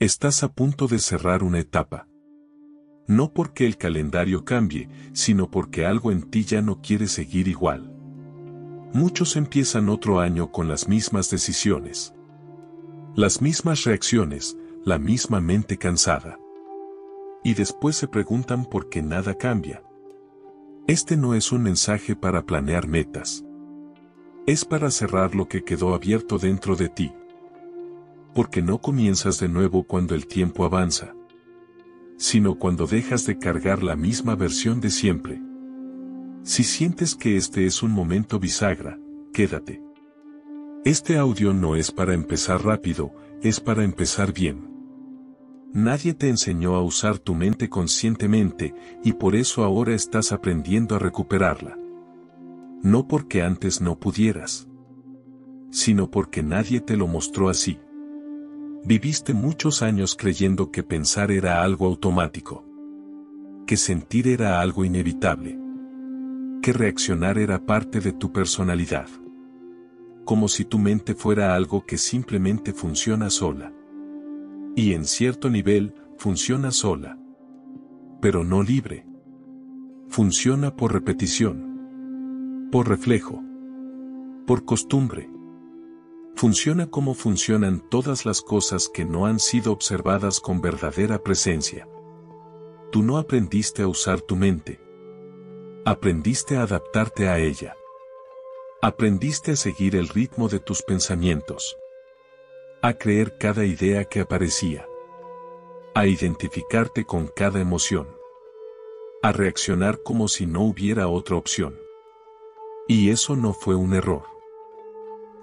Estás a punto de cerrar una etapa. No porque el calendario cambie, sino porque algo en ti ya no quiere seguir igual. Muchos empiezan otro año con las mismas decisiones, las mismas reacciones, la misma mente cansada. Y después se preguntan por qué nada cambia. Este no es un mensaje para planear metas. Es para cerrar lo que quedó abierto dentro de ti. Porque no comienzas de nuevo cuando el tiempo avanza, sino cuando dejas de cargar la misma versión de siempre. Si sientes que este es un momento bisagra, quédate. Este audio no es para empezar rápido, es para empezar bien. Nadie te enseñó a usar tu mente conscientemente, y por eso ahora estás aprendiendo a recuperarla. No porque antes no pudieras, sino porque nadie te lo mostró así. Viviste muchos años creyendo que pensar era algo automático, que sentir era algo inevitable, que reaccionar era parte de tu personalidad. Como si tu mente fuera algo que simplemente funciona sola. Y en cierto nivel, funciona sola. Pero no libre. Funciona por repetición. Por reflejo. Por costumbre. Funciona como funcionan todas las cosas que no han sido observadas con verdadera presencia. Tú no aprendiste a usar tu mente. Aprendiste a adaptarte a ella. Aprendiste a seguir el ritmo de tus pensamientos. A creer cada idea que aparecía. A identificarte con cada emoción. A reaccionar como si no hubiera otra opción. Y eso no fue un error.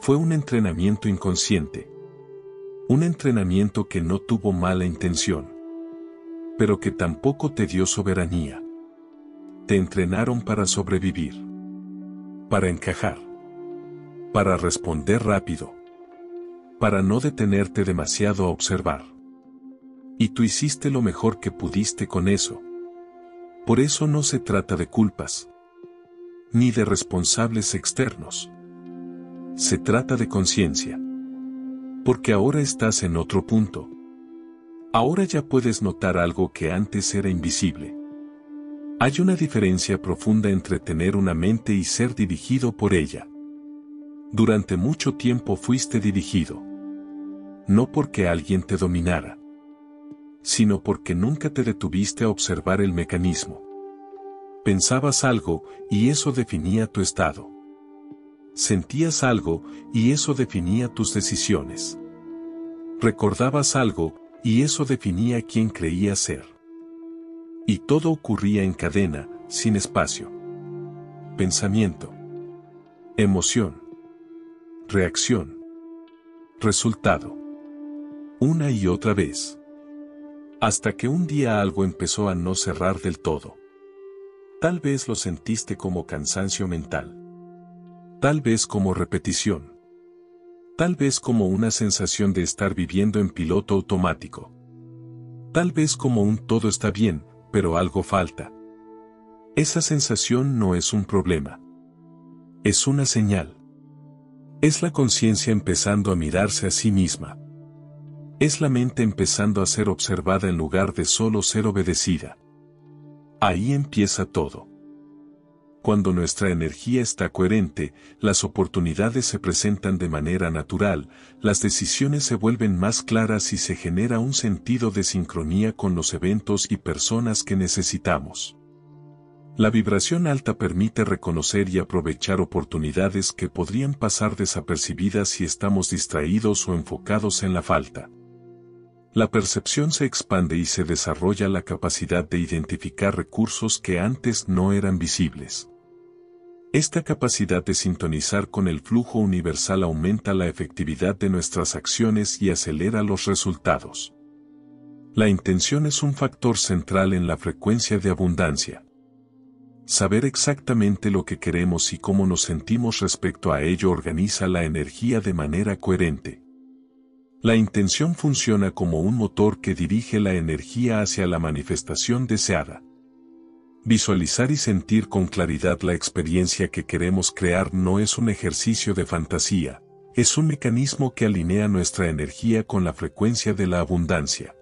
Fue un entrenamiento inconsciente. Un entrenamiento que no tuvo mala intención. Pero que tampoco te dio soberanía. Te entrenaron para sobrevivir. Para encajar. Para responder rápido. Para no detenerte demasiado a observar. Y tú hiciste lo mejor que pudiste con eso. Por eso no se trata de culpas. Ni de responsables externos. Se trata de conciencia. Porque ahora estás en otro punto. Ahora ya puedes notar algo que antes era invisible. Hay una diferencia profunda entre tener una mente y ser dirigido por ella. Durante mucho tiempo fuiste dirigido. No porque alguien te dominara, sino porque nunca te detuviste a observar el mecanismo. Pensabas algo, y eso definía tu estado. Sentías algo, y eso definía tus decisiones. Recordabas algo, y eso definía quién creías ser. Y todo ocurría en cadena, sin espacio. Pensamiento. Emoción. Reacción. Resultado. Una y otra vez. Hasta que un día algo empezó a no cerrar del todo. Tal vez lo sentiste como cansancio mental. Tal vez como repetición. Tal vez como una sensación de estar viviendo en piloto automático. Tal vez como un todo está bien, pero algo falta. Esa sensación no es un problema. Es una señal. Es la conciencia empezando a mirarse a sí misma. Es la mente empezando a ser observada en lugar de solo ser obedecida. Ahí empieza todo. Cuando nuestra energía está coherente, las oportunidades se presentan de manera natural, las decisiones se vuelven más claras y se genera un sentido de sincronía con los eventos y personas que necesitamos. La vibración alta permite reconocer y aprovechar oportunidades que podrían pasar desapercibidas si estamos distraídos o enfocados en la falta. La percepción se expande y se desarrolla la capacidad de identificar recursos que antes no eran visibles. Esta capacidad de sintonizar con el flujo universal aumenta la efectividad de nuestras acciones y acelera los resultados. La intención es un factor central en la frecuencia de abundancia. Saber exactamente lo que queremos y cómo nos sentimos respecto a ello organiza la energía de manera coherente. La intención funciona como un motor que dirige la energía hacia la manifestación deseada. Visualizar y sentir con claridad la experiencia que queremos crear no es un ejercicio de fantasía, es un mecanismo que alinea nuestra energía con la frecuencia de la abundancia.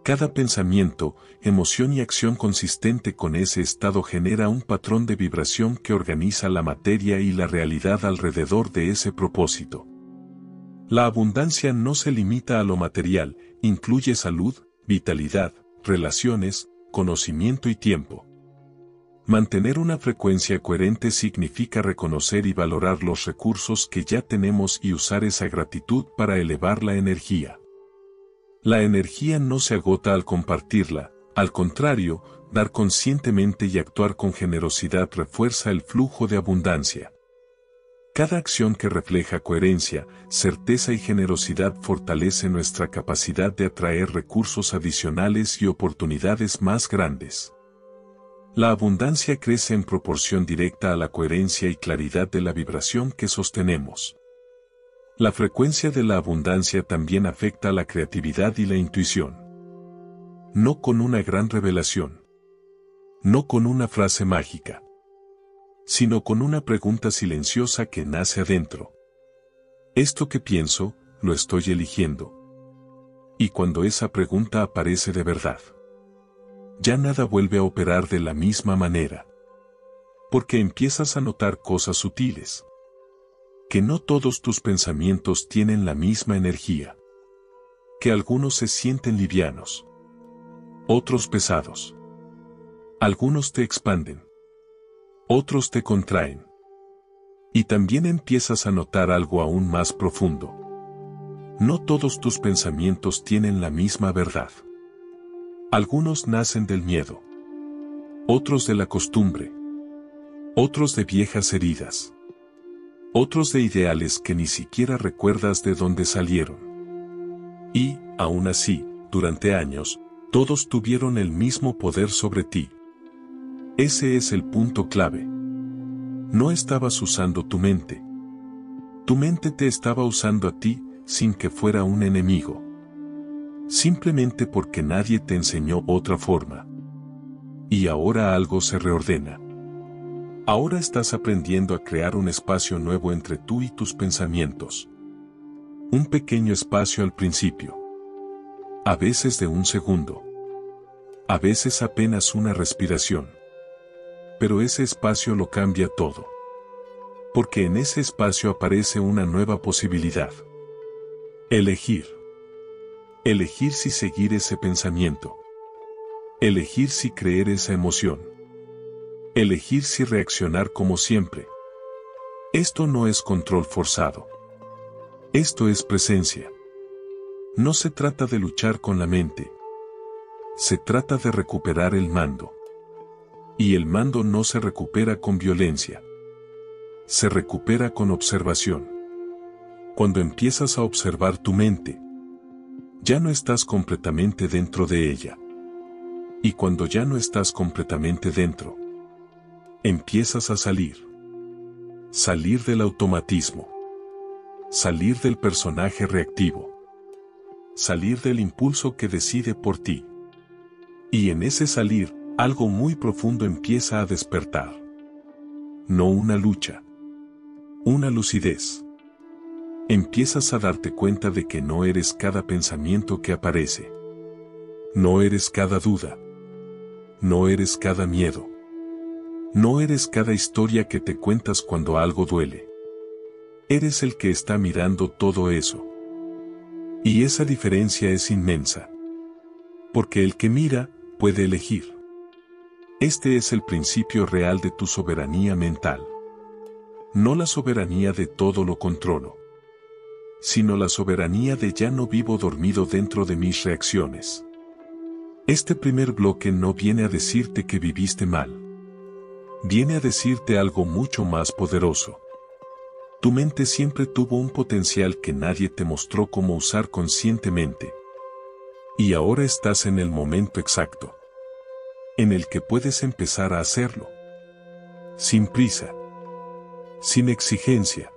Cada pensamiento, emoción y acción consistente con ese estado genera un patrón de vibración que organiza la materia y la realidad alrededor de ese propósito. La abundancia no se limita a lo material, incluye salud, vitalidad, relaciones, conocimiento y tiempo. Mantener una frecuencia coherente significa reconocer y valorar los recursos que ya tenemos y usar esa gratitud para elevar la energía. La energía no se agota al compartirla, al contrario, dar conscientemente y actuar con generosidad refuerza el flujo de abundancia. Cada acción que refleja coherencia, certeza y generosidad fortalece nuestra capacidad de atraer recursos adicionales y oportunidades más grandes. La abundancia crece en proporción directa a la coherencia y claridad de la vibración que sostenemos. La frecuencia de la abundancia también afecta a la creatividad y la intuición. No con una gran revelación. No con una frase mágica. Sino con una pregunta silenciosa que nace adentro. ¿Esto que pienso, lo estoy eligiendo? Y cuando esa pregunta aparece de verdad, ya nada vuelve a operar de la misma manera. Porque empiezas a notar cosas sutiles. Que no todos tus pensamientos tienen la misma energía. Que algunos se sienten livianos. Otros pesados. Algunos te expanden. Otros te contraen. Y también empiezas a notar algo aún más profundo. No todos tus pensamientos tienen la misma verdad. Algunos nacen del miedo. Otros de la costumbre. Otros de viejas heridas. Otros de ideales que ni siquiera recuerdas de dónde salieron. Y, aún así, durante años, todos tuvieron el mismo poder sobre ti. Ese es el punto clave. No estabas usando tu mente. Tu mente te estaba usando a ti, sin que fuera un enemigo. Simplemente porque nadie te enseñó otra forma. Y ahora algo se reordena. Ahora estás aprendiendo a crear un espacio nuevo entre tú y tus pensamientos. Un pequeño espacio al principio. A veces de un segundo. A veces apenas una respiración. Pero ese espacio lo cambia todo. Porque en ese espacio aparece una nueva posibilidad. Elegir. Elegir si seguir ese pensamiento. Elegir si creer esa emoción. Elegir si reaccionar como siempre. Esto no es control forzado. Esto es presencia. No se trata de luchar con la mente. Se trata de recuperar el mando. Y el mando no se recupera con violencia. Se recupera con observación. Cuando empiezas a observar tu mente, ya no estás completamente dentro de ella. Y cuando ya no estás completamente dentro, empiezas a salir. Salir del automatismo. Salir del personaje reactivo. Salir del impulso que decide por ti. Y en ese salir, algo muy profundo empieza a despertar. No una lucha. Una lucidez. Empiezas a darte cuenta de que no eres cada pensamiento que aparece. No eres cada duda. No eres cada miedo. No eres cada historia que te cuentas cuando algo duele. Eres el que está mirando todo eso. Y esa diferencia es inmensa. Porque el que mira, puede elegir. Este es el principio real de tu soberanía mental. No la soberanía de todo lo controlo, sino la soberanía de ya no vivo dormido dentro de mis reacciones. Este primer bloque no viene a decirte que viviste mal. Viene a decirte algo mucho más poderoso. Tu mente siempre tuvo un potencial que nadie te mostró cómo usar conscientemente. Y ahora estás en el momento exacto, en el que puedes empezar a hacerlo. Sin prisa. Sin exigencia.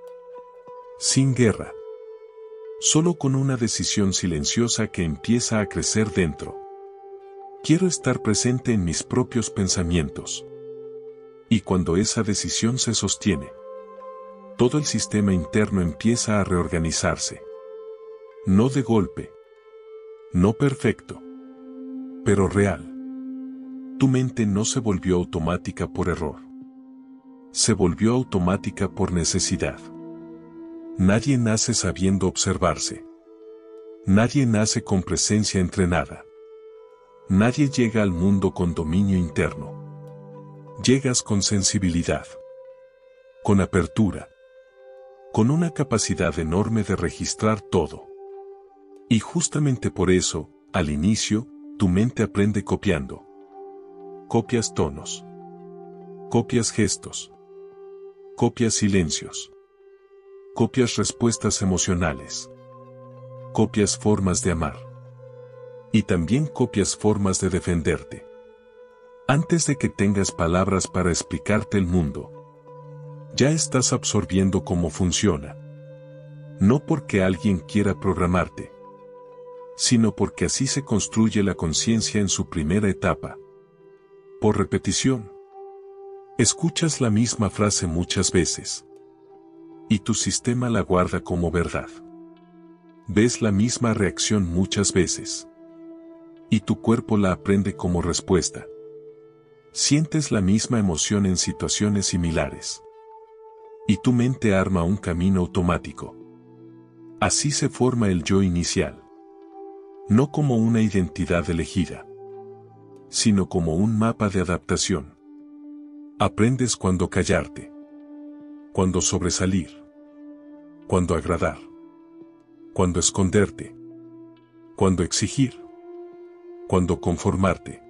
Sin guerra. Solo con una decisión silenciosa que empieza a crecer dentro. Quiero estar presente en mis propios pensamientos. Y cuando esa decisión se sostiene, todo el sistema interno empieza a reorganizarse. No de golpe. No perfecto. Pero real. Tu mente no se volvió automática por error. Se volvió automática por necesidad. Nadie nace sabiendo observarse. Nadie nace con presencia entrenada. Nadie llega al mundo con dominio interno. Llegas con sensibilidad. Con apertura. Con una capacidad enorme de registrar todo. Y justamente por eso, al inicio, tu mente aprende copiando. Copias tonos. Copias gestos. Copias silencios. Copias respuestas emocionales. Copias formas de amar. Y también copias formas de defenderte. Antes de que tengas palabras para explicarte el mundo, ya estás absorbiendo cómo funciona. No porque alguien quiera programarte, sino porque así se construye la conciencia en su primera etapa. Por repetición. Escuchas la misma frase muchas veces. Y tu sistema la guarda como verdad. Ves la misma reacción muchas veces. Y tu cuerpo la aprende como respuesta. Sientes la misma emoción en situaciones similares. Y tu mente arma un camino automático. Así se forma el yo inicial. No como una identidad elegida, sino como un mapa de adaptación. Aprendes cuándo callarte, cuándo sobresalir, cuándo agradar, cuándo esconderte, cuándo exigir, cuándo conformarte.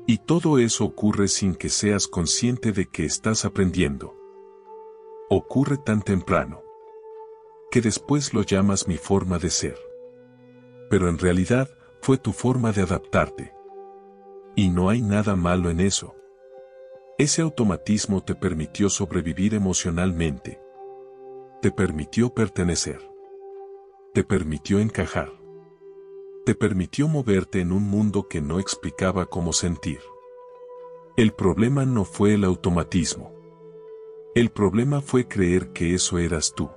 Y todo eso ocurre sin que seas consciente de que estás aprendiendo. Ocurre tan temprano, que después lo llamas mi forma de ser. Pero en realidad, fue tu forma de adaptarte. Y no hay nada malo en eso. Ese automatismo te permitió sobrevivir emocionalmente. Te permitió pertenecer. Te permitió encajar. Te permitió moverte en un mundo que no explicaba cómo sentir. El problema no fue el automatismo. El problema fue creer que eso eras tú.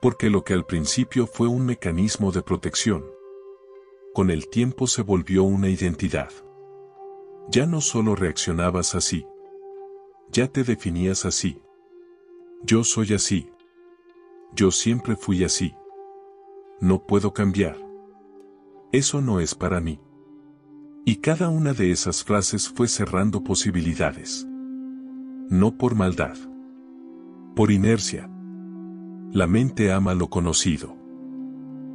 Porque lo que al principio fue un mecanismo de protección, con el tiempo se volvió una identidad. Ya no solo reaccionabas así. Ya te definías así. Yo soy así. Yo siempre fui así. No puedo cambiar. Eso no es para mí. Y cada una de esas frases fue cerrando posibilidades. No por maldad. Por inercia. La mente ama lo conocido.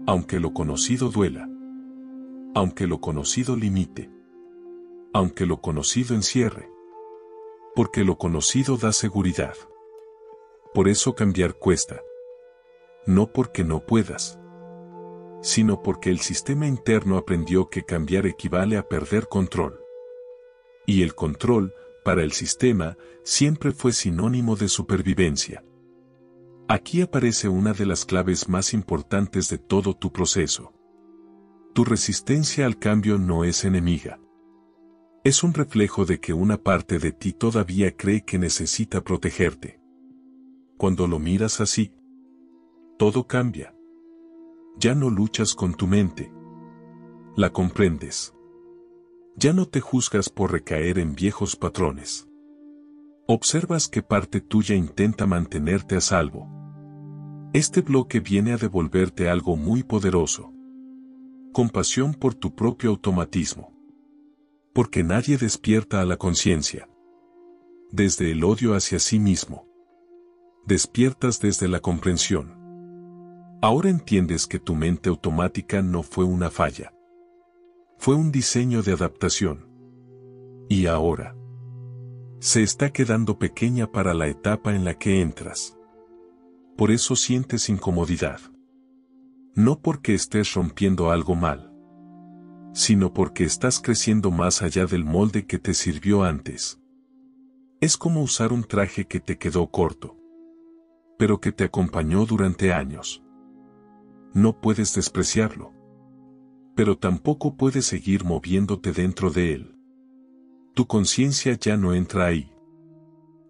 Aunque lo conocido duela. Aunque lo conocido limite. Aunque lo conocido encierre. Porque lo conocido da seguridad. Por eso cambiar cuesta. No porque no puedas, sino porque el sistema interno aprendió que cambiar equivale a perder control. Y el control, para el sistema, siempre fue sinónimo de supervivencia. Aquí aparece una de las claves más importantes de todo tu proceso. Tu resistencia al cambio no es enemiga. Es un reflejo de que una parte de ti todavía cree que necesita protegerte. Cuando lo miras así, todo cambia. Ya no luchas con tu mente. La comprendes. Ya no te juzgas por recaer en viejos patrones. Observas que parte tuya intenta mantenerte a salvo. Este bloque viene a devolverte algo muy poderoso. Compasión por tu propio automatismo. Porque nadie despierta a la conciencia desde el odio hacia sí mismo. Despiertas desde la comprensión. Ahora entiendes que tu mente automática no fue una falla. Fue un diseño de adaptación. Y ahora se está quedando pequeña para la etapa en la que entras. Por eso sientes incomodidad. No porque estés rompiendo algo mal, sino porque estás creciendo más allá del molde que te sirvió antes. Es como usar un traje que te quedó corto, pero que te acompañó durante años. No puedes despreciarlo, pero tampoco puedes seguir moviéndote dentro de él. Tu conciencia ya no entra ahí.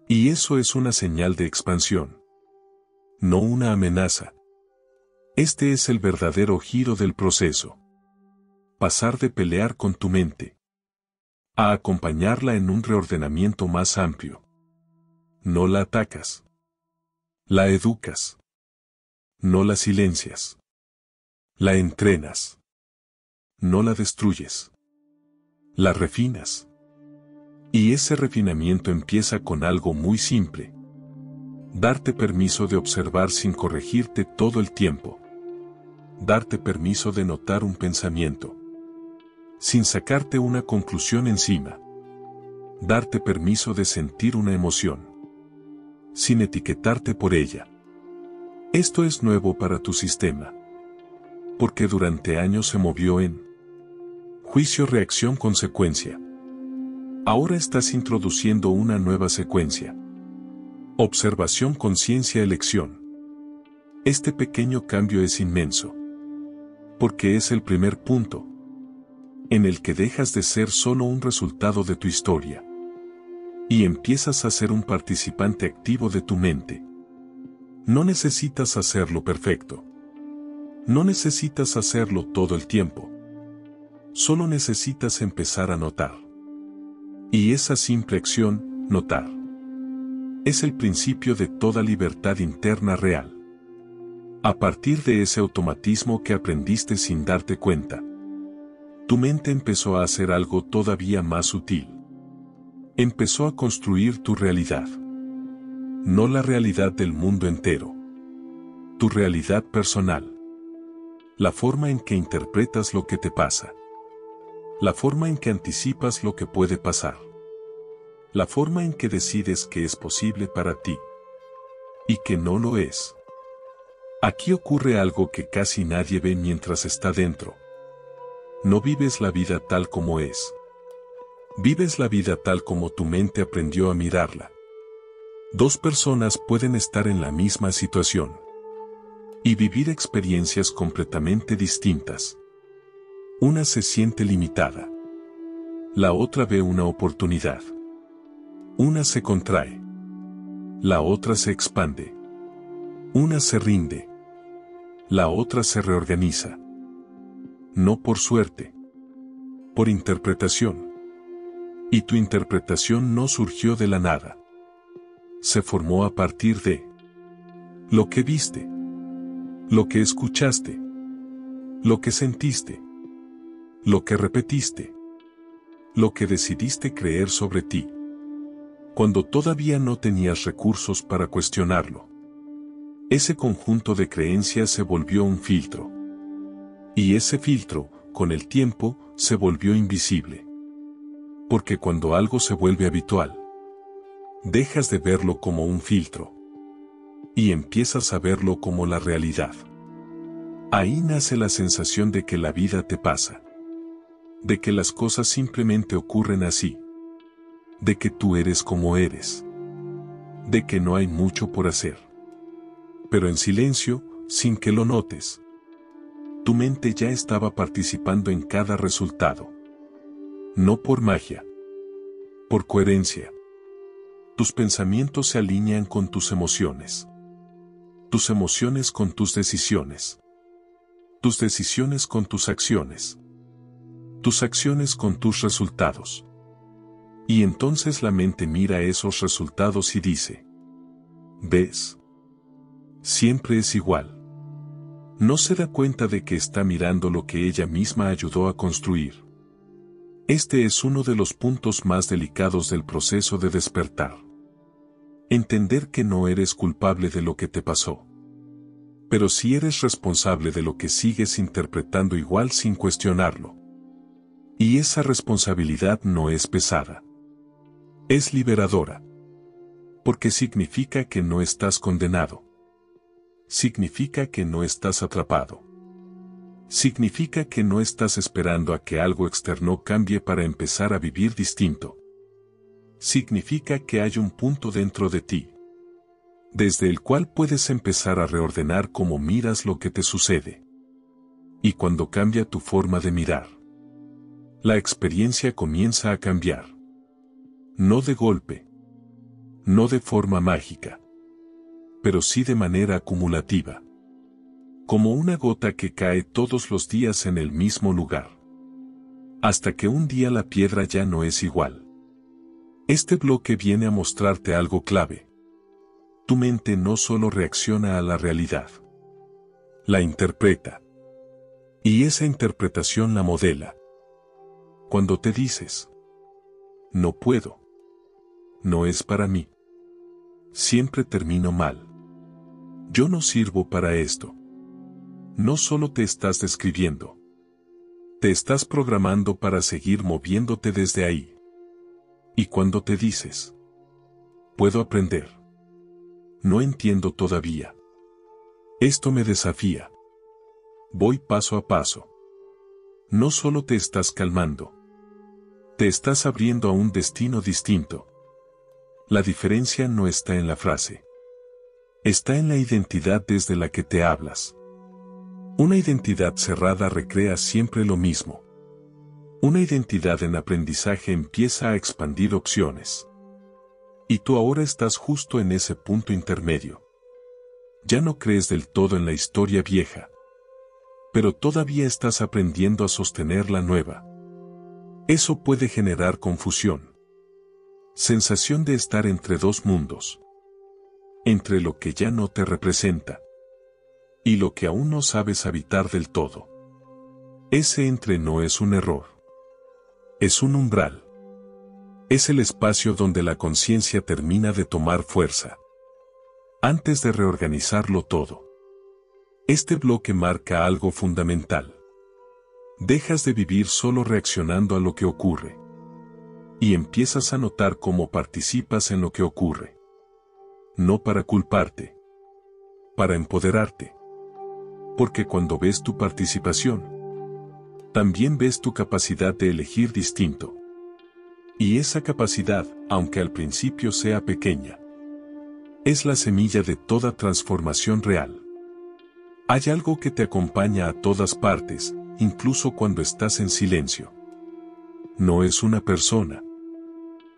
Y eso es una señal de expansión. no una amenaza. Este es el verdadero giro del proceso. Pasar de pelear con tu mente a acompañarla en un reordenamiento más amplio. No la atacas. La educas. No la silencias. La entrenas. No la destruyes. La refinas. Y ese refinamiento empieza con algo muy simple. Darte permiso de observar sin corregirte todo el tiempo. Darte permiso de notar un pensamiento sin sacarte una conclusión encima. Darte permiso de sentir una emoción sin etiquetarte por ella. Esto es nuevo para tu sistema, porque durante años se movió en juicio, reacción, consecuencia. Ahora estás introduciendo una nueva secuencia. Observación, conciencia, elección. Este pequeño cambio es inmenso, porque es el primer punto en el que dejas de ser solo un resultado de tu historia y empiezas a ser un participante activo de tu mente. No necesitas hacerlo perfecto. No necesitas hacerlo todo el tiempo. Solo necesitas empezar a notar. Y esa simple acción, notar, es el principio de toda libertad interna real. A partir de ese automatismo que aprendiste sin darte cuenta, tu mente empezó a hacer algo todavía más sutil. Empezó a construir tu realidad. No la realidad del mundo entero. Tu realidad personal. La forma en que interpretas lo que te pasa. La forma en que anticipas lo que puede pasar. La forma en que decides que es posible para ti y que no lo es. Aquí ocurre algo que casi nadie ve mientras está dentro. No vives la vida tal como es. Vives la vida tal como tu mente aprendió a mirarla. Dos personas pueden estar en la misma situación y vivir experiencias completamente distintas. Una se siente limitada. La otra ve una oportunidad. Una se contrae. La otra se expande. Una se rinde. La otra se reorganiza. No por suerte. Por interpretación. Y tu interpretación no surgió de la nada. Se formó a partir de lo que viste, lo que escuchaste, lo que sentiste, lo que repetiste, lo que decidiste creer sobre ti, cuando todavía no tenías recursos para cuestionarlo. Ese conjunto de creencias se volvió un filtro. Y ese filtro, con el tiempo, se volvió invisible. Porque cuando algo se vuelve habitual, dejas de verlo como un filtro y empiezas a verlo como la realidad. Ahí nace la sensación de que la vida te pasa, de que las cosas simplemente ocurren así, de que tú eres como eres, de que no hay mucho por hacer. Pero en silencio, sin que lo notes, tu mente ya estaba participando en cada resultado. No por magia, por coherencia. Tus pensamientos se alinean con tus emociones con tus decisiones con tus acciones con tus resultados. Y entonces la mente mira esos resultados y dice: ¿ves? Siempre es igual. No se da cuenta de que está mirando lo que ella misma ayudó a construir. Este es uno de los puntos más delicados del proceso de despertar. Entender que no eres culpable de lo que te pasó. Pero sí eres responsable de lo que sigues interpretando igual sin cuestionarlo. Y esa responsabilidad no es pesada. Es liberadora. Porque significa que no estás condenado. Significa que no estás atrapado. Significa que no estás esperando a que algo externo cambie para empezar a vivir distinto. Significa que hay un punto dentro de ti, desde el cual puedes empezar a reordenar cómo miras lo que te sucede. Y cuando cambia tu forma de mirar, la experiencia comienza a cambiar. No de golpe. No de forma mágica. pero sí de manera acumulativa. Como una gota que cae todos los días en el mismo lugar. Hasta que un día la piedra ya no es igual. Este bloque viene a mostrarte algo clave. Tu mente no solo reacciona a la realidad. La interpreta. Y esa interpretación la modela. Cuando te dices, no puedo. No es para mí. Siempre termino mal. Yo no sirvo para esto. No solo te estás describiendo. Te estás programando para seguir moviéndote desde ahí. Y cuando te dices, puedo aprender. No entiendo todavía. Esto me desafía. Voy paso a paso. No solo te estás calmando. Te estás abriendo a un destino distinto. La diferencia no está en la frase. Está en la identidad desde la que te hablas. Una identidad cerrada recrea siempre lo mismo. Una identidad en aprendizaje empieza a expandir opciones. Y tú ahora estás justo en ese punto intermedio. Ya no crees del todo en la historia vieja. Pero todavía estás aprendiendo a sostener la nueva. Eso puede generar confusión. Sensación de estar entre dos mundos. Entre lo que ya no te representa. Y lo que aún no sabes habitar del todo. Ese entre no es un error. Es un umbral. Es el espacio donde la conciencia termina de tomar fuerza. Antes de reorganizarlo todo. Este bloque marca algo fundamental. Dejas de vivir solo reaccionando a lo que ocurre. Y empiezas a notar cómo participas en lo que ocurre. No para culparte. Para empoderarte. Porque cuando ves tu participación, también ves tu capacidad de elegir distinto. Y esa capacidad, aunque al principio sea pequeña, es la semilla de toda transformación real. Hay algo que te acompaña a todas partes, incluso cuando estás en silencio. No es una persona.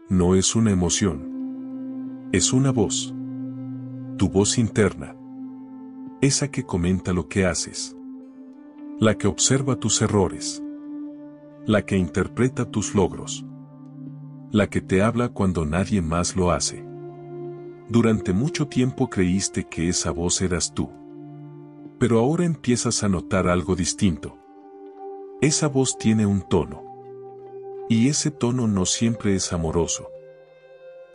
No es una emoción. Es una voz. Tu voz interna. Esa que comenta lo que haces. La que observa tus errores. La que interpreta tus logros. La que te habla cuando nadie más lo hace. Durante mucho tiempo creíste que esa voz eras tú. Pero ahora empiezas a notar algo distinto. Esa voz tiene un tono. Y ese tono no siempre es amoroso.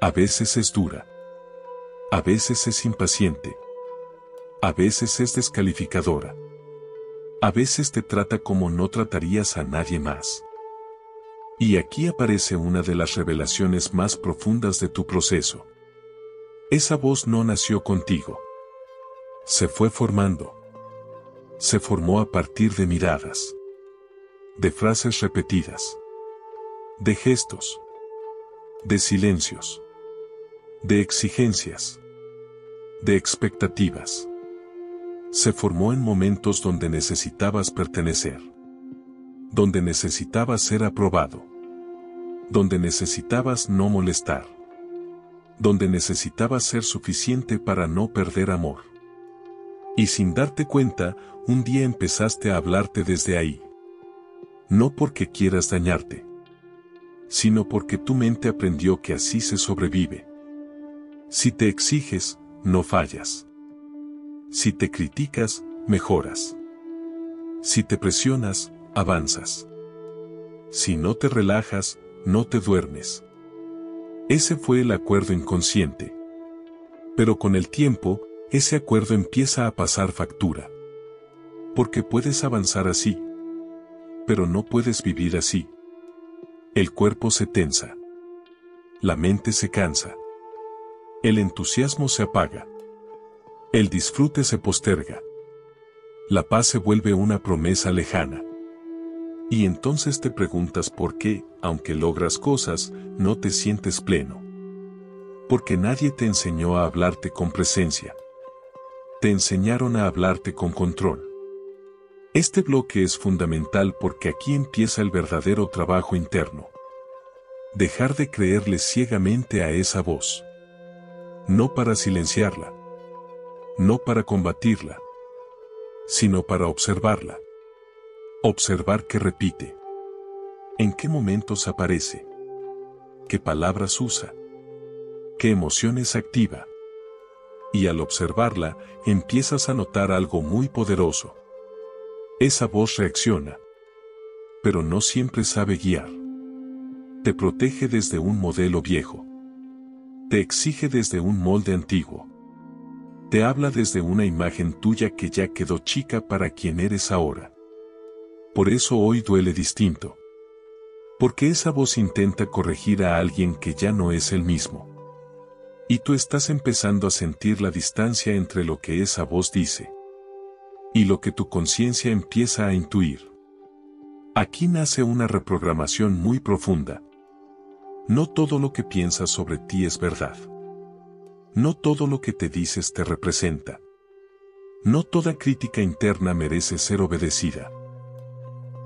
A veces es dura. A veces es impaciente. A veces es descalificadora. A veces te trata como no tratarías a nadie más. Y aquí aparece una de las revelaciones más profundas de tu proceso. Esa voz no nació contigo. Se fue formando. Se formó a partir de miradas. De frases repetidas. De gestos. De silencios. De exigencias. De expectativas. Se formó en momentos donde necesitabas pertenecer. Donde necesitabas ser aprobado. Donde necesitabas no molestar. Donde necesitabas ser suficiente para no perder amor. Y sin darte cuenta, un día empezaste a hablarte desde ahí. No porque quieras dañarte, sino porque tu mente aprendió que así se sobrevive. Si te exiges, no fallas. Si te criticas, mejoras. Si te presionas, avanzas. Si no te relajas, no te duermes. Ese fue el acuerdo inconsciente. Pero con el tiempo, ese acuerdo empieza a pasar factura. Porque puedes avanzar así. Pero no puedes vivir así. El cuerpo se tensa. La mente se cansa. El entusiasmo se apaga. El disfrute se posterga. La paz se vuelve una promesa lejana. Y entonces te preguntas por qué, aunque logras cosas, no te sientes pleno. Porque nadie te enseñó a hablarte con presencia. Te enseñaron a hablarte con control. Este bloque es fundamental porque aquí empieza el verdadero trabajo interno. Dejar de creerle ciegamente a esa voz. No para silenciarla, no para combatirla, sino para observarla. Observar qué repite, en qué momentos aparece, qué palabras usa, qué emociones activa. Y al observarla, empiezas a notar algo muy poderoso. Esa voz reacciona, pero no siempre sabe guiar. Te protege desde un modelo viejo. Te exige desde un molde antiguo. Te habla desde una imagen tuya que ya quedó chica para quien eres ahora. Por eso hoy duele distinto. Porque esa voz intenta corregir a alguien que ya no es el mismo. Y tú estás empezando a sentir la distancia entre lo que esa voz dice y lo que tu conciencia empieza a intuir. Aquí nace una reprogramación muy profunda. No todo lo que piensas sobre ti es verdad. No todo lo que te dices te representa. No toda crítica interna merece ser obedecida.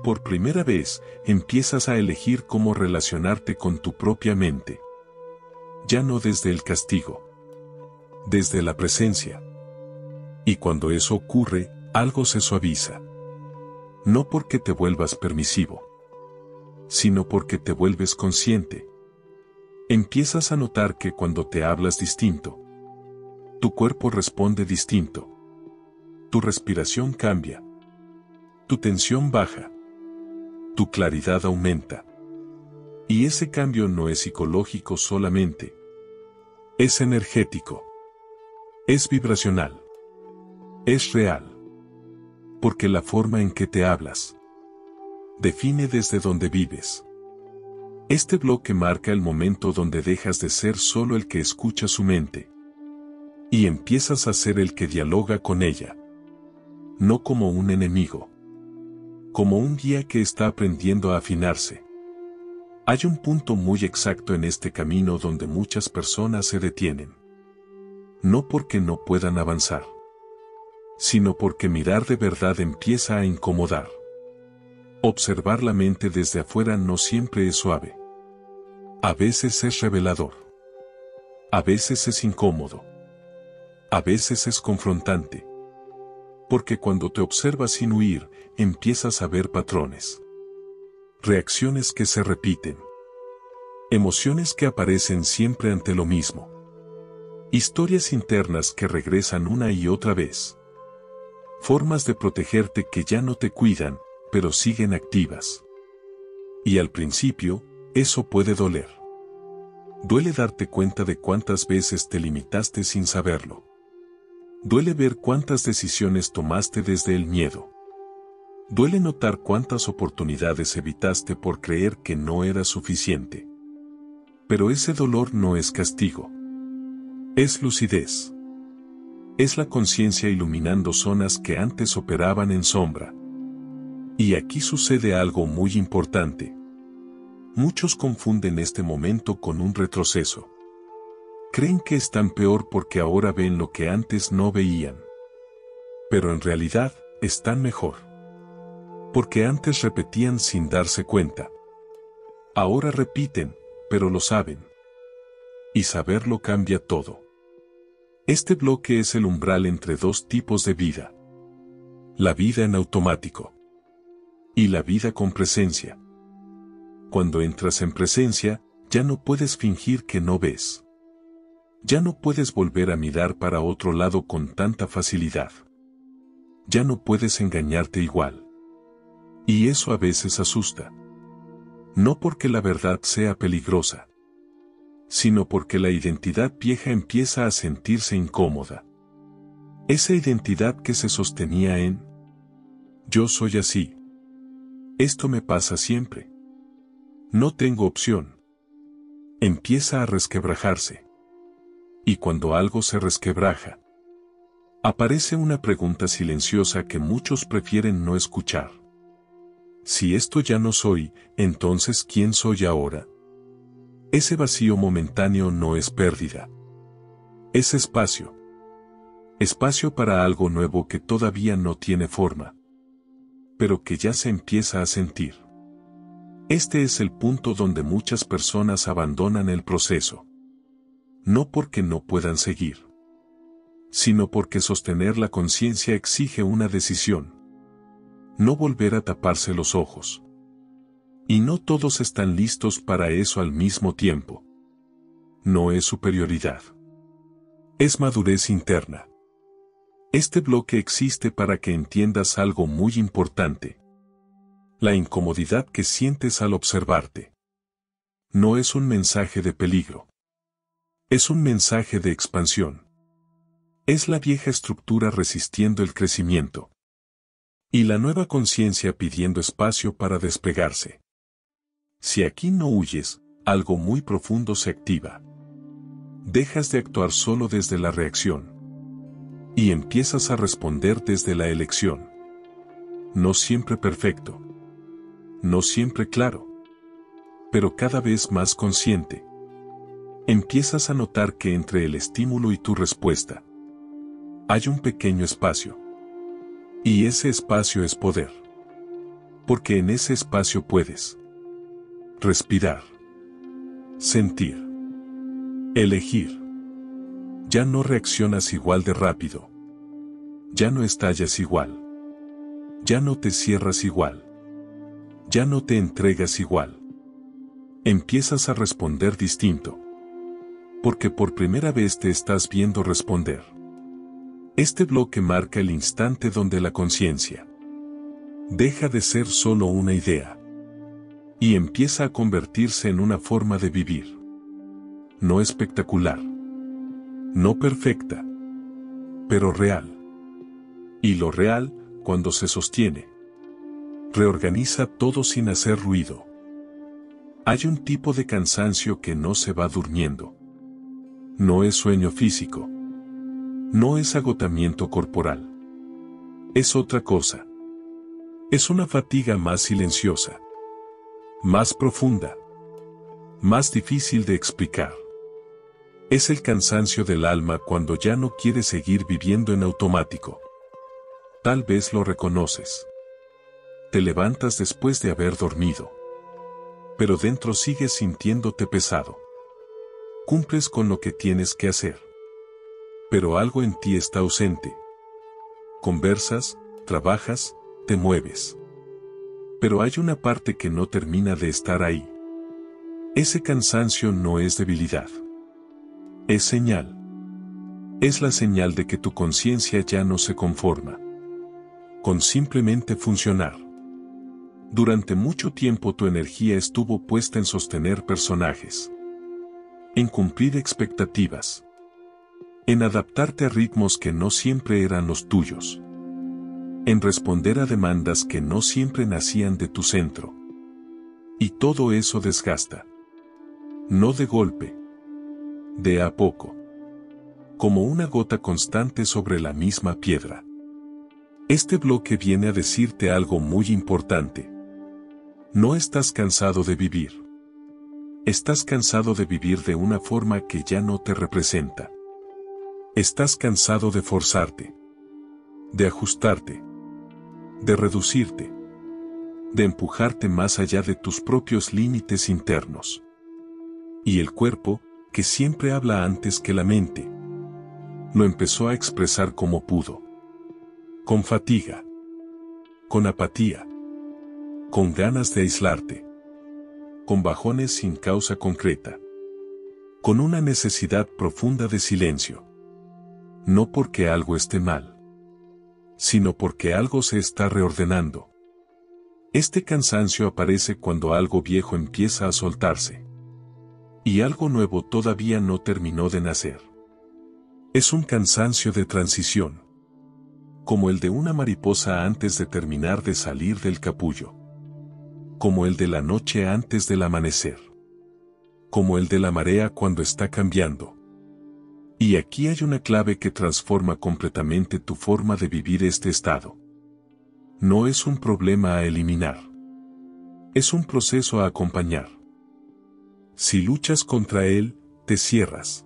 Por primera vez, empiezas a elegir cómo relacionarte con tu propia mente. Ya no desde el castigo, desde la presencia. Y cuando eso ocurre, algo se suaviza. No porque te vuelvas permisivo, sino porque te vuelves consciente. Empiezas a notar que cuando te hablas distinto, tu cuerpo responde distinto. Tu respiración cambia. Tu tensión baja. Tu claridad aumenta. Y ese cambio no es psicológico solamente. Es energético. Es vibracional. Es real. Porque la forma en que te hablas define desde dónde vives. Este bloque marca el momento donde dejas de ser solo el que escucha su mente y empiezas a ser el que dialoga con ella. No como un enemigo, como un guía que está aprendiendo a afinarse. Hay un punto muy exacto en este camino donde muchas personas se detienen. No porque no puedan avanzar, sino porque mirar de verdad empieza a incomodar. Observar la mente desde afuera no siempre es suave. A veces es revelador. A veces es incómodo. A veces es confrontante. Porque cuando te observas sin huir, empiezas a ver patrones. Reacciones que se repiten. Emociones que aparecen siempre ante lo mismo. Historias internas que regresan una y otra vez. Formas de protegerte que ya no te cuidan, pero siguen activas. Y al principio, eso puede doler. Duele darte cuenta de cuántas veces te limitaste sin saberlo. Duele ver cuántas decisiones tomaste desde el miedo. Duele notar cuántas oportunidades evitaste por creer que no era suficiente. Pero ese dolor no es castigo. Es lucidez. Es la conciencia iluminando zonas que antes operaban en sombra. Y aquí sucede algo muy importante. Muchos confunden este momento con un retroceso. Creen que están peor porque ahora ven lo que antes no veían. Pero en realidad, están mejor. Porque antes repetían sin darse cuenta. Ahora repiten, pero lo saben. Y saberlo cambia todo. Este bloque es el umbral entre dos tipos de vida. La vida en automático. Y la vida con presencia. Cuando entras en presencia, ya no puedes fingir que no ves. Ya no puedes volver a mirar para otro lado con tanta facilidad. Ya no puedes engañarte igual. Y eso a veces asusta. No porque la verdad sea peligrosa, sino porque la identidad vieja empieza a sentirse incómoda. Esa identidad que se sostenía en yo soy así. Esto me pasa siempre. No tengo opción. Empieza a resquebrajarse. Y cuando algo se resquebraja, aparece una pregunta silenciosa que muchos prefieren no escuchar. Si esto ya no soy, entonces ¿quién soy ahora? Ese vacío momentáneo no es pérdida. Es espacio. Espacio para algo nuevo que todavía no tiene forma, pero que ya se empieza a sentir. Este es el punto donde muchas personas abandonan el proceso. No porque no puedan seguir, sino porque sostener la conciencia exige una decisión. No volver a taparse los ojos. Y no todos están listos para eso al mismo tiempo. No es superioridad. Es madurez interna. Este bloque existe para que entiendas algo muy importante. La incomodidad que sientes al observarte. No es un mensaje de peligro. Es un mensaje de expansión. Es la vieja estructura resistiendo el crecimiento. Y la nueva conciencia pidiendo espacio para despegarse. Si aquí no huyes, algo muy profundo se activa. Dejas de actuar solo desde la reacción. Y empiezas a responder desde la elección. No siempre perfecto. No siempre claro. Pero cada vez más consciente. Empiezas a notar que entre el estímulo y tu respuesta hay un pequeño espacio. Y ese espacio es poder. Porque en ese espacio puedes respirar, sentir, elegir. Ya no reaccionas igual de rápido. Ya no estallas igual. Ya no te cierras igual. Ya no te entregas igual. Empiezas a responder distinto. Porque por primera vez te estás viendo responder. Este bloque marca el instante donde la conciencia deja de ser solo una idea y empieza a convertirse en una forma de vivir. No espectacular, no perfecta, pero real. Y lo real, cuando se sostiene, reorganiza todo sin hacer ruido. Hay un tipo de cansancio que no se va durmiendo. No es sueño físico. No es agotamiento corporal. Es otra cosa. Es una fatiga más silenciosa. Más profunda. Más difícil de explicar. Es el cansancio del alma cuando ya no quiere seguir viviendo en automático. Tal vez lo reconoces. Te levantas después de haber dormido. Pero dentro sigues sintiéndote pesado. Cumples con lo que tienes que hacer. Pero algo en ti está ausente. Conversas, trabajas, te mueves. Pero hay una parte que no termina de estar ahí. Ese cansancio no es debilidad. Es señal. Es la señal de que tu conciencia ya no se conforma con simplemente funcionar. Durante mucho tiempo tu energía estuvo puesta en sostener personajes, en cumplir expectativas, en adaptarte a ritmos que no siempre eran los tuyos, en responder a demandas que no siempre nacían de tu centro. Y todo eso desgasta. No de golpe, de a poco, como una gota constante sobre la misma piedra. Este bloque viene a decirte algo muy importante. No estás cansado de vivir. Estás cansado de vivir de una forma que ya no te representa. Estás cansado de forzarte, de ajustarte, de reducirte, de empujarte más allá de tus propios límites internos. Y el cuerpo, que siempre habla antes que la mente, lo empezó a expresar como pudo. Con fatiga, con apatía, con ganas de aislarte, con bajones sin causa concreta, con una necesidad profunda de silencio. No porque algo esté mal, sino porque algo se está reordenando. Este cansancio aparece cuando algo viejo empieza a soltarse. Y algo nuevo todavía no terminó de nacer. Es un cansancio de transición. Como el de una mariposa antes de terminar de salir del capullo. Como el de la noche antes del amanecer. Como el de la marea cuando está cambiando. Y aquí hay una clave que transforma completamente tu forma de vivir este estado. No es un problema a eliminar. Es un proceso a acompañar. Si luchas contra él, te cierras.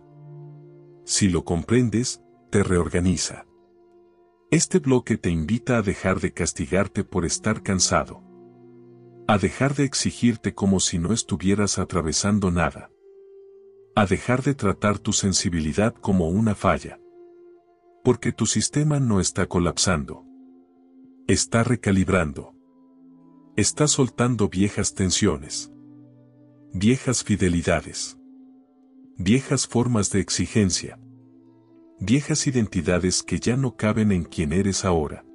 Si lo comprendes, te reorganiza. Este bloque te invita a dejar de castigarte por estar cansado. A dejar de exigirte como si no estuvieras atravesando nada. A dejar de tratar tu sensibilidad como una falla. Porque tu sistema no está colapsando. Está recalibrando. Está soltando viejas tensiones. Viejas fidelidades. Viejas formas de exigencia. Viejas identidades que ya no caben en quien eres ahora.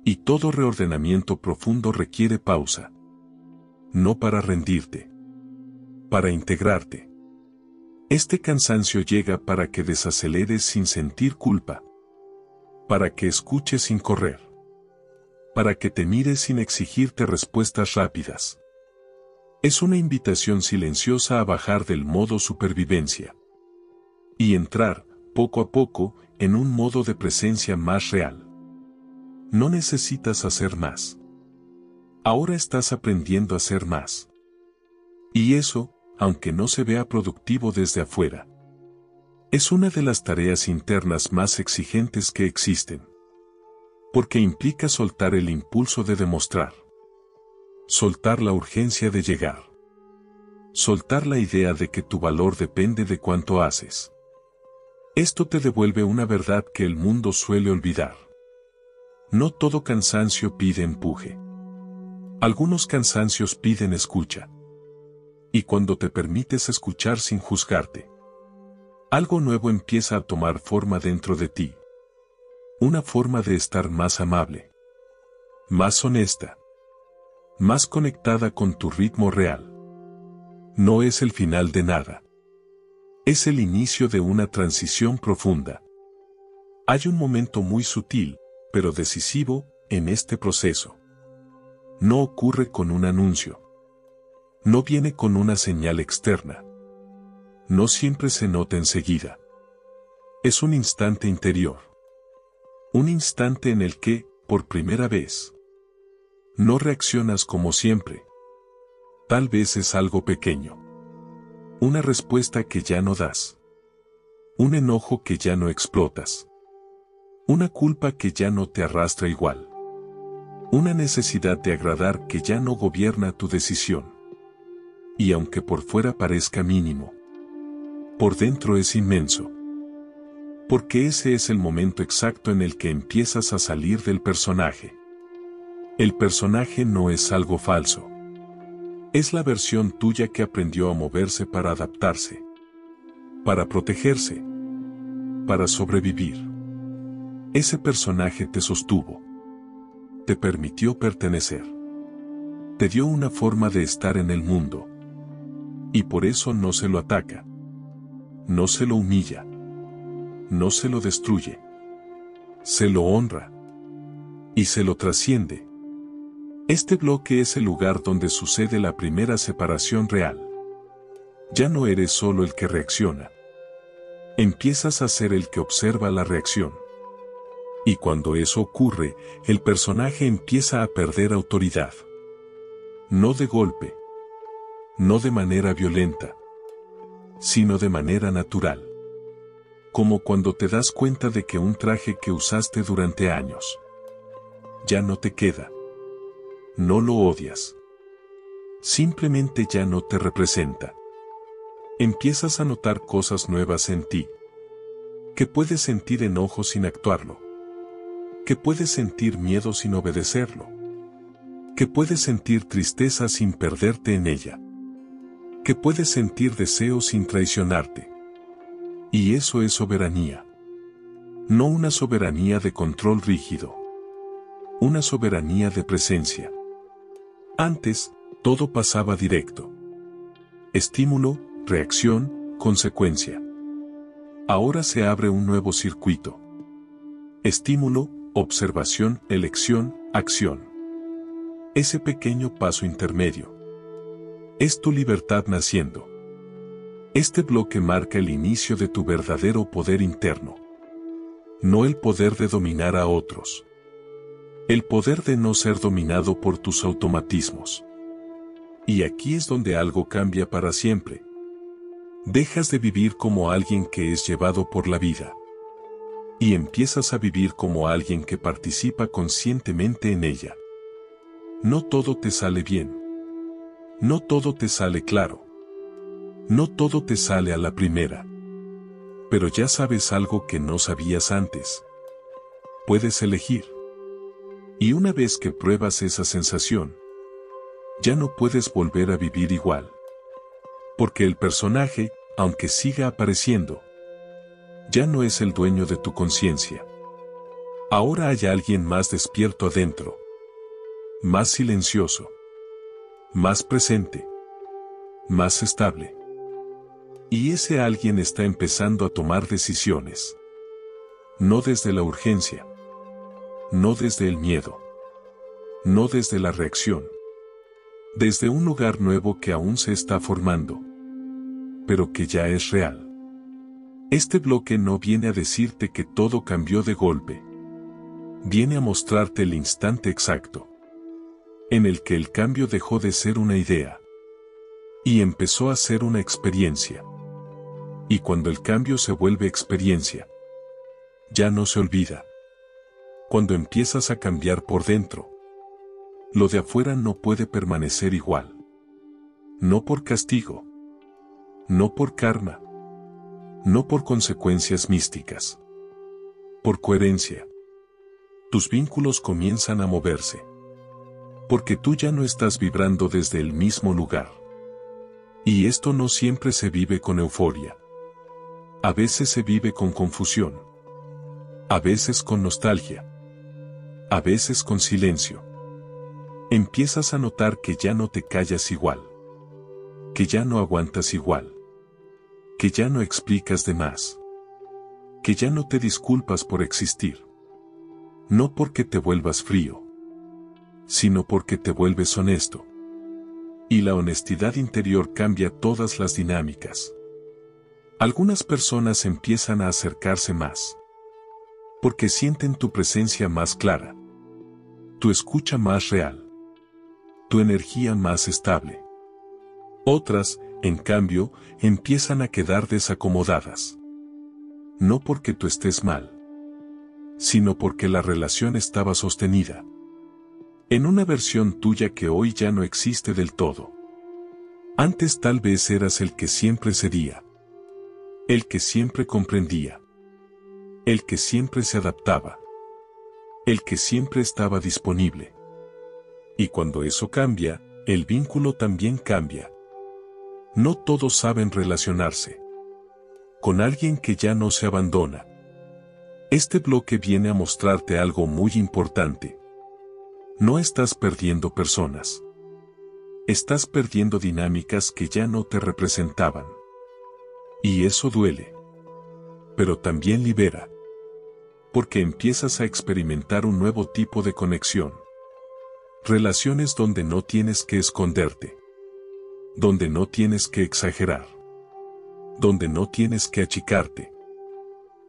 Y todo reordenamiento profundo requiere pausa. No para rendirte. Para integrarte. Este cansancio llega para que desaceleres sin sentir culpa. Para que escuches sin correr. Para que te mires sin exigirte respuestas rápidas. Es una invitación silenciosa a bajar del modo supervivencia. Y entrar, poco a poco, en un modo de presencia más real. No necesitas hacer más. Ahora estás aprendiendo a hacer más. Y eso, aunque no se vea productivo desde afuera, es una de las tareas internas más exigentes que existen. Porque implica soltar el impulso de demostrar. Soltar la urgencia de llegar. Soltar la idea de que tu valor depende de cuánto haces. Esto te devuelve una verdad que el mundo suele olvidar. No todo cansancio pide empuje. Algunos cansancios piden escucha. Y cuando te permites escuchar sin juzgarte, algo nuevo empieza a tomar forma dentro de ti. Una forma de estar más amable. Más honesta. Más conectada con tu ritmo real. No es el final de nada. Es el inicio de una transición profunda. Hay un momento muy sutil, pero decisivo, en este proceso. No ocurre con un anuncio. No viene con una señal externa. No siempre se nota enseguida. Es un instante interior. Un instante en el que, por primera vez, no reaccionas como siempre. Tal vez es algo pequeño. Una respuesta que ya no das. Un enojo que ya no explotas. Una culpa que ya no te arrastra igual. Una necesidad de agradar que ya no gobierna tu decisión. Y aunque por fuera parezca mínimo, por dentro es inmenso. Porque ese es el momento exacto en el que empiezas a salir del personaje. El personaje no es algo falso. Es la versión tuya que aprendió a moverse para adaptarse. Para protegerse. Para sobrevivir. Ese personaje te sostuvo. Te permitió pertenecer. Te dio una forma de estar en el mundo. Y por eso no se lo ataca. No se lo humilla. No se lo destruye. Se lo honra. Y se lo trasciende. Este bloque es el lugar donde sucede la primera separación real. Ya no eres solo el que reacciona. Empiezas a ser el que observa la reacción. Y cuando eso ocurre, el personaje empieza a perder autoridad. No de golpe. No de manera violenta. Sino de manera natural. Como cuando te das cuenta de que un traje que usaste durante años ya no te queda. No lo odias. Simplemente ya no te representa. Empiezas a notar cosas nuevas en ti. Que puedes sentir enojo sin actuarlo. Que puedes sentir miedo sin obedecerlo. Que puedes sentir tristeza sin perderte en ella. Que puedes sentir deseo sin traicionarte. Y eso es soberanía. No una soberanía de control rígido. Una soberanía de presencia. Antes, todo pasaba directo. Estímulo, reacción, consecuencia. Ahora se abre un nuevo circuito. Estímulo, observación, elección, acción. Ese pequeño paso intermedio. Es tu libertad naciendo. Este bloque marca el inicio de tu verdadero poder interno. No el poder de dominar a otros. El poder de no ser dominado por tus automatismos. Y aquí es donde algo cambia para siempre. Dejas de vivir como alguien que es llevado por la vida. Y empiezas a vivir como alguien que participa conscientemente en ella. No todo te sale bien. No todo te sale claro. No todo te sale a la primera. Pero ya sabes algo que no sabías antes. Puedes elegir. Y una vez que pruebas esa sensación, ya no puedes volver a vivir igual. Porque el personaje, aunque siga apareciendo, ya no es el dueño de tu conciencia. Ahora hay alguien más despierto adentro. Más silencioso. Más presente. Más estable. Y ese alguien está empezando a tomar decisiones. No desde la urgencia. No desde el miedo. No desde la reacción. Desde un lugar nuevo que aún se está formando. Pero que ya es real. Este bloque no viene a decirte que todo cambió de golpe. Viene a mostrarte el instante exacto en el que el cambio dejó de ser una idea y empezó a ser una experiencia. Y cuando el cambio se vuelve experiencia, ya no se olvida. Cuando empiezas a cambiar por dentro, lo de afuera no puede permanecer igual. No por castigo, no por karma, no por consecuencias místicas. Por coherencia. Tus vínculos comienzan a moverse. Porque tú ya no estás vibrando desde el mismo lugar. Y esto no siempre se vive con euforia. A veces se vive con confusión. A veces con nostalgia. A veces con silencio. Empiezas a notar que ya no te callas igual. Que ya no aguantas igual. Que ya no explicas de más. Que ya no te disculpas por existir. No porque te vuelvas frío, sino porque te vuelves honesto. Y la honestidad interior cambia todas las dinámicas. Algunas personas empiezan a acercarse más, porque sienten tu presencia más clara, tu escucha más real, tu energía más estable. Otras, en cambio, empiezan a quedar desacomodadas. No porque tú estés mal, sino porque la relación estaba sostenida en una versión tuya que hoy ya no existe del todo. Antes tal vez eras el que siempre cedía, el que siempre comprendía, el que siempre se adaptaba, el que siempre estaba disponible. Y cuando eso cambia, el vínculo también cambia. No todos saben relacionarse con alguien que ya no se abandona. Este bloque viene a mostrarte algo muy importante. No estás perdiendo personas. Estás perdiendo dinámicas que ya no te representaban. Y eso duele. Pero también libera. Porque empiezas a experimentar un nuevo tipo de conexión. Relaciones donde no tienes que esconderte. Donde no tienes que exagerar. Donde no tienes que achicarte.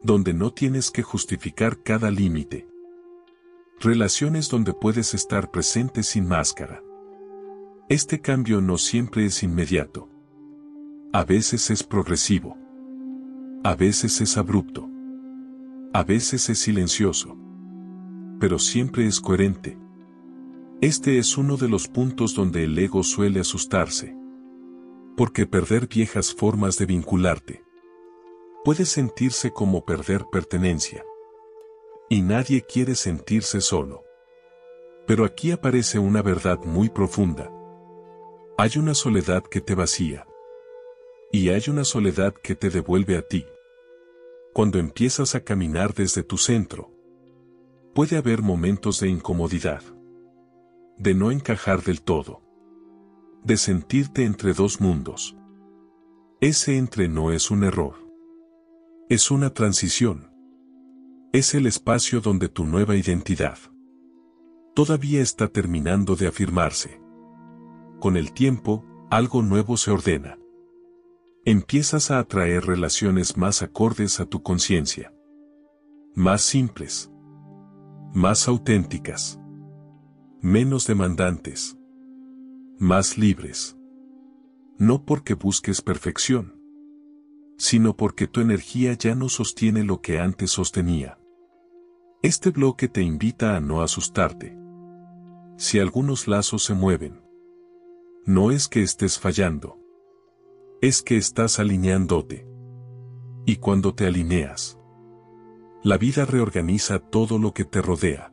Donde no tienes que justificar cada límite. Relaciones donde puedes estar presente sin máscara. Este cambio no siempre es inmediato. A veces es progresivo. A veces es abrupto. A veces es silencioso. Pero siempre es coherente. Este es uno de los puntos donde el ego suele asustarse. Porque perder viejas formas de vincularte puede sentirse como perder pertenencia. Y nadie quiere sentirse solo. Pero aquí aparece una verdad muy profunda. Hay una soledad que te vacía. Y hay una soledad que te devuelve a ti. Cuando empiezas a caminar desde tu centro, puede haber momentos de incomodidad. De no encajar del todo. De sentirte entre dos mundos. Ese entre no es un error. Es una transición. Es el espacio donde tu nueva identidad todavía está terminando de afirmarse. Con el tiempo, algo nuevo se ordena. Empiezas a atraer relaciones más acordes a tu conciencia. Más simples. Más auténticas. Menos demandantes. Más libres. No porque busques perfección, sino porque tu energía ya no sostiene lo que antes sostenía. Este bloque te invita a no asustarte. Si algunos lazos se mueven, no es que estés fallando. Es que estás alineándote. Y cuando te alineas, la vida reorganiza todo lo que te rodea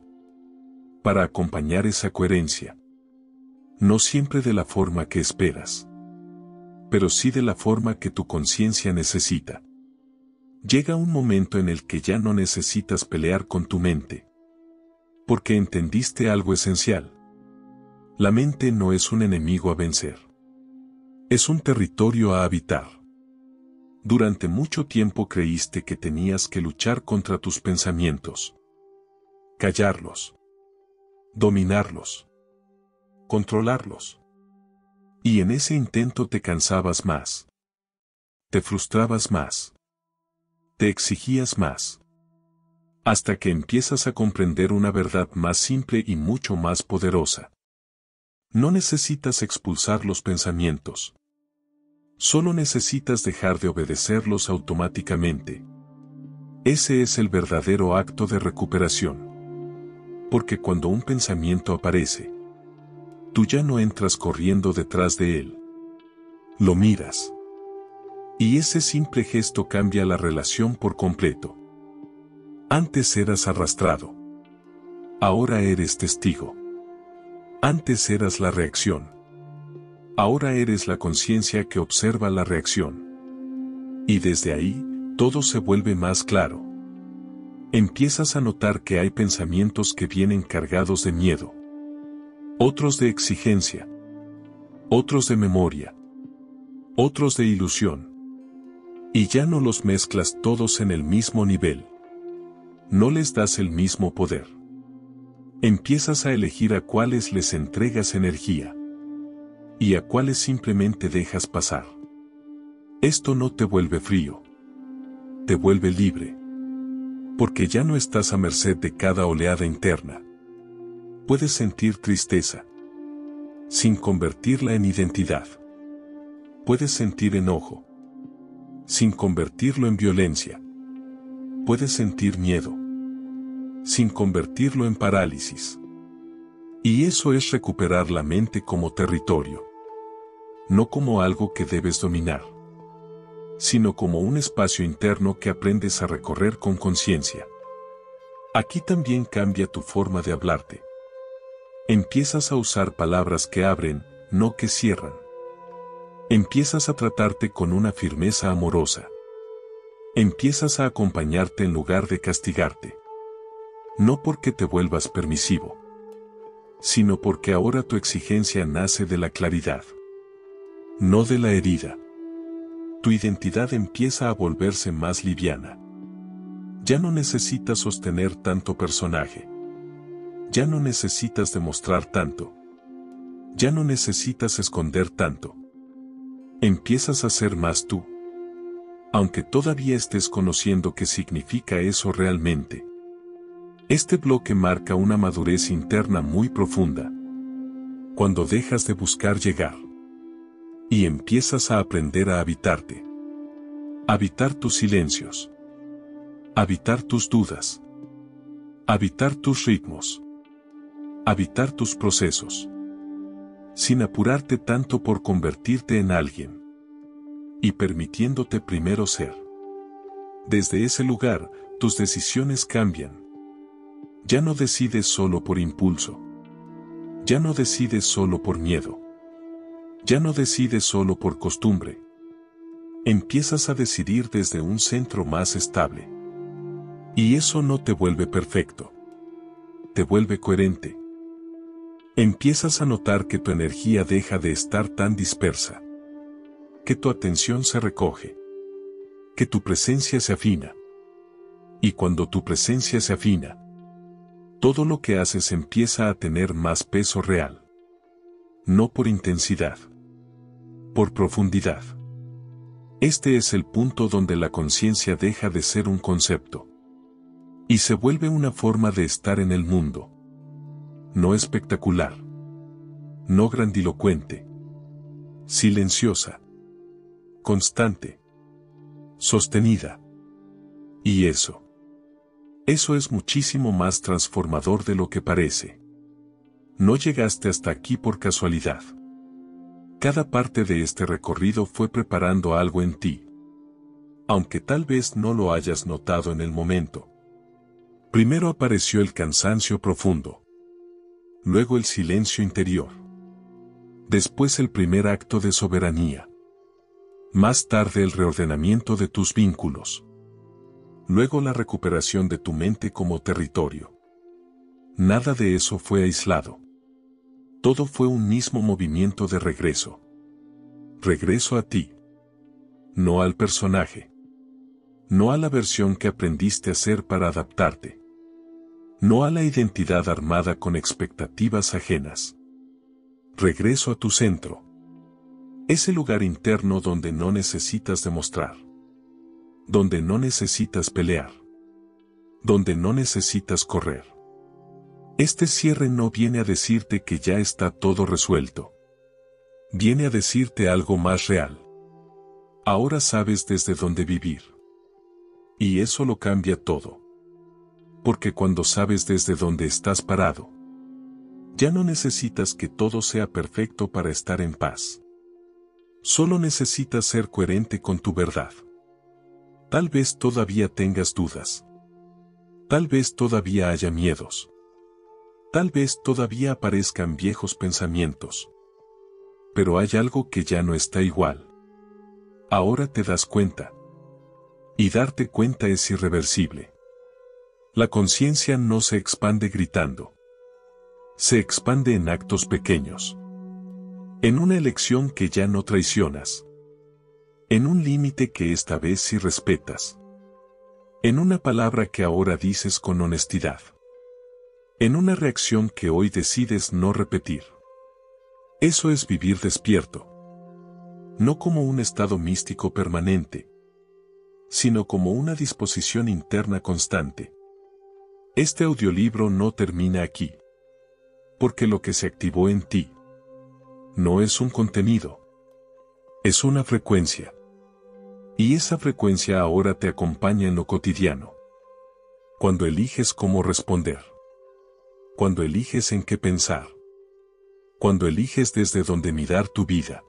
para acompañar esa coherencia. No siempre de la forma que esperas, pero sí de la forma que tu conciencia necesita. Llega un momento en el que ya no necesitas pelear con tu mente, porque entendiste algo esencial. La mente no es un enemigo a vencer. Es un territorio a habitar. Durante mucho tiempo creíste que tenías que luchar contra tus pensamientos, callarlos, dominarlos, controlarlos. Y en ese intento te cansabas más, te frustrabas más, te exigías más, hasta que empiezas a comprender una verdad más simple y mucho más poderosa. No necesitas expulsar los pensamientos. Solo necesitas dejar de obedecerlos automáticamente. Ese es el verdadero acto de recuperación. Porque cuando un pensamiento aparece, tú ya no entras corriendo detrás de él. Lo miras. Y ese simple gesto cambia la relación por completo. Antes eras arrastrado. Ahora eres testigo. Antes eras la reacción. Ahora eres la conciencia que observa la reacción. Y desde ahí, todo se vuelve más claro. Empiezas a notar que hay pensamientos que vienen cargados de miedo, otros de exigencia, otros de memoria, otros de ilusión. Y ya no los mezclas todos en el mismo nivel. No les das el mismo poder. Empiezas a elegir a cuáles les entregas energía y a cuáles simplemente dejas pasar. Esto no te vuelve frío, te vuelve libre, porque ya no estás a merced de cada oleada interna. Puedes sentir tristeza, sin convertirla en identidad. Puedes sentir enojo, sin convertirlo en violencia. Puedes sentir miedo, sin convertirlo en parálisis. Y eso es recuperar la mente como territorio. No como algo que debes dominar, sino como un espacio interno que aprendes a recorrer con conciencia. Aquí también cambia tu forma de hablarte. Empiezas a usar palabras que abren, no que cierran. Empiezas a tratarte con una firmeza amorosa. Empiezas a acompañarte en lugar de castigarte. No porque te vuelvas permisivo, sino porque ahora tu exigencia nace de la claridad, no de la herida. Tu identidad empieza a volverse más liviana. Ya no necesitas sostener tanto personaje. Ya no necesitas demostrar tanto. Ya no necesitas esconder tanto. Empiezas a ser más tú. Aunque todavía estés conociendo qué significa eso realmente. Este bloque marca una madurez interna muy profunda. Cuando dejas de buscar llegar y empiezas a aprender a habitarte. Habitar tus silencios. Habitar tus dudas. Habitar tus ritmos. Habitar tus procesos. Sin apurarte tanto por convertirte en alguien. Y permitiéndote primero ser. Desde ese lugar, tus decisiones cambian. Ya no decides solo por impulso. Ya no decides solo por miedo. Ya no decides solo por costumbre. Empiezas a decidir desde un centro más estable. Y eso no te vuelve perfecto. Te vuelve coherente. Empiezas a notar que tu energía deja de estar tan dispersa. Que tu atención se recoge. Que tu presencia se afina. Y cuando tu presencia se afina, todo lo que haces empieza a tener más peso real. No por intensidad. Por profundidad. Este es el punto donde la conciencia deja de ser un concepto. Y se vuelve una forma de estar en el mundo. No espectacular. No grandilocuente. Silenciosa. Constante. Sostenida. Y eso es muchísimo más transformador de lo que parece. No llegaste hasta aquí por casualidad. Cada parte de este recorrido fue preparando algo en ti. aunque tal vez no lo hayas notado en el momento. Primero apareció el cansancio profundo. Luego el silencio interior. Después el primer acto de soberanía. Más tarde el reordenamiento de tus vínculos. Luego la recuperación de tu mente como territorio. Nada de eso fue aislado. Todo fue un mismo movimiento de regreso. Regreso a ti. No al personaje. No a la versión que aprendiste a ser para adaptarte. No a la identidad armada con expectativas ajenas. Regreso a tu centro. Ese lugar interno donde no necesitas demostrar. Donde no necesitas pelear. Donde no necesitas correr. Este cierre no viene a decirte que ya está todo resuelto. Viene a decirte algo más real. Ahora sabes desde dónde vivir. Y eso lo cambia todo. Porque cuando sabes desde dónde estás parado, ya no necesitas que todo sea perfecto para estar en paz. Solo necesitas ser coherente con tu verdad. Tal vez todavía tengas dudas. Tal vez todavía haya miedos. Tal vez todavía aparezcan viejos pensamientos. Pero hay algo que ya no está igual. Ahora te das cuenta. Y darte cuenta es irreversible. La conciencia no se expande gritando. Se expande en actos pequeños. En una elección que ya no traicionas. En un límite que esta vez sí respetas. En una palabra que ahora dices con honestidad. En una reacción que hoy decides no repetir. Eso es vivir despierto. No como un estado místico permanente, sino como una disposición interna constante. Este audiolibro no termina aquí. Porque lo que se activó en ti no es un contenido. Es una frecuencia. Y esa frecuencia ahora te acompaña en lo cotidiano. Cuando eliges cómo responder. Cuando eliges en qué pensar. Cuando eliges desde dónde mirar tu vida.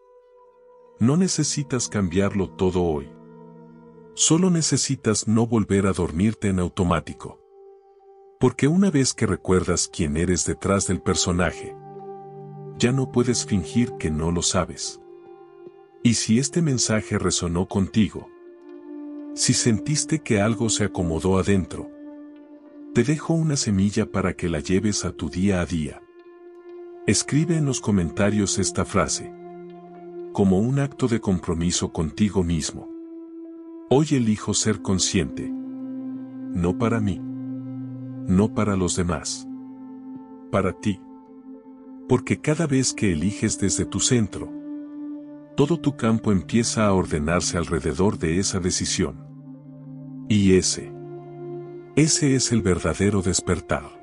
No necesitas cambiarlo todo hoy. Solo necesitas no volver a dormirte en automático. Porque una vez que recuerdas quién eres detrás del personaje, ya no puedes fingir que no lo sabes. Y si este mensaje resonó contigo, si sentiste que algo se acomodó adentro, te dejo una semilla para que la lleves a tu día a día. Escribe en los comentarios esta frase, como un acto de compromiso contigo mismo. Hoy elijo ser consciente. No para mí. No para los demás. Para ti. Porque cada vez que eliges desde tu centro, todo tu campo empieza a ordenarse alrededor de esa decisión. Y ese es el verdadero despertar.